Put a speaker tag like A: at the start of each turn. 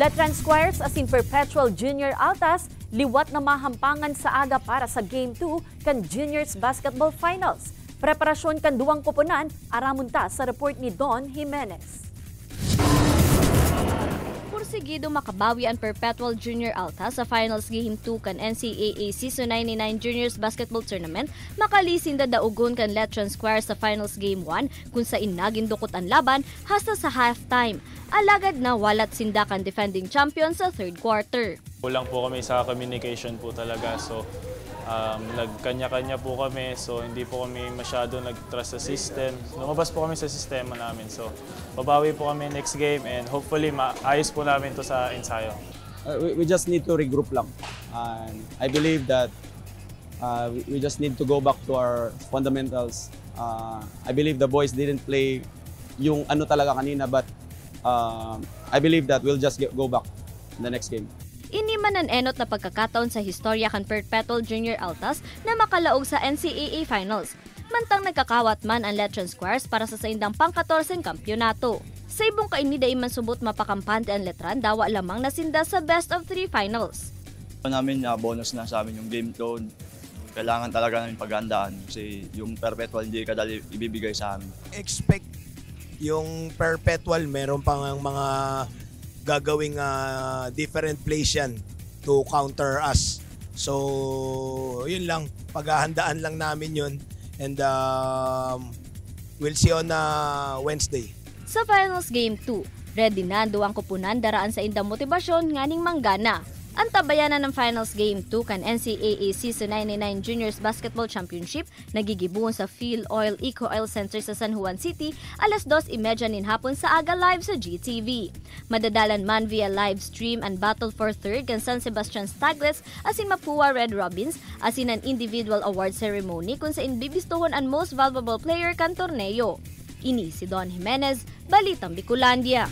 A: Letran Squires asin Perpetual Junior Altas liwat na mahampangan sa aga para sa Game 2 kan Juniors Basketball Finals. Preparasyon kan duwang koponan, aramunta sa report ni Don Jimenez.
B: Pursigido makabawi ang Perpetual Junior Altas sa Finals Game 2 kan NCAA Season 99 Juniors Basketball Tournament, makalisin da daugon kan Letran Squires sa Finals Game 1 kung sa inagin dukot ang laban hasta sa halftime. Alagad na walat sindakan defending champion sa third quarter.
C: Kulang po kami sa communication po talaga, so nagkanya-kanya po kami, so hindi po kami masyado nag-trust sa system. Lumabas po kami sa sistema namin, so babawi po kami next game and hopefully maayos po namin to sa ensayo.
D: We just need to regroup lang. And I believe that we just need to go back to our fundamentals. I believe the boys didn't play yung ano talaga kanina, but I believe that we'll just go back in the next game.
B: Ini man ang enot na pagkakataon sa historya kan Perpetual Junior Altas na makalaog sa NCAA Finals. Mantang nagkakawat man ang Letran Squires para sa saindang pang-14 kampyonato. Sa ibong kainida man subot mapakampante ang Letran, dawa lamang nasinda sa best of 3 finals.
E: Namin bonus na sa amin yung game doon. Kailangan talaga namin paghandaan kasi yung Perpetual hindi kadali ibibigay sa amin.
F: Expect yung Perpetual, meron pang mga gagawing different plays yan to counter us. So, yun lang. Paghahandaan lang namin yun. And we'll see on Wednesday.
B: Sa Finals Game 2, ready na ang koponan daraan sa indang motibasyon nganing manggana. Ang tabayanan ng Finals Game 2 kan NCAA Season 99 Juniors Basketball Championship nagigibuon sa Phil Oil Eco Oil Center sa San Juan City alas 2:30 nin hapon sa aga live sa GTV. Madadalan man via live stream and battle for third kan San Sebastian Staglets asin Mapua Red Robins asin an individual award ceremony kung saan bibistuhon ang most valuable player kan torneo. Ini si Don Jimenez, Balitang Bicolandia.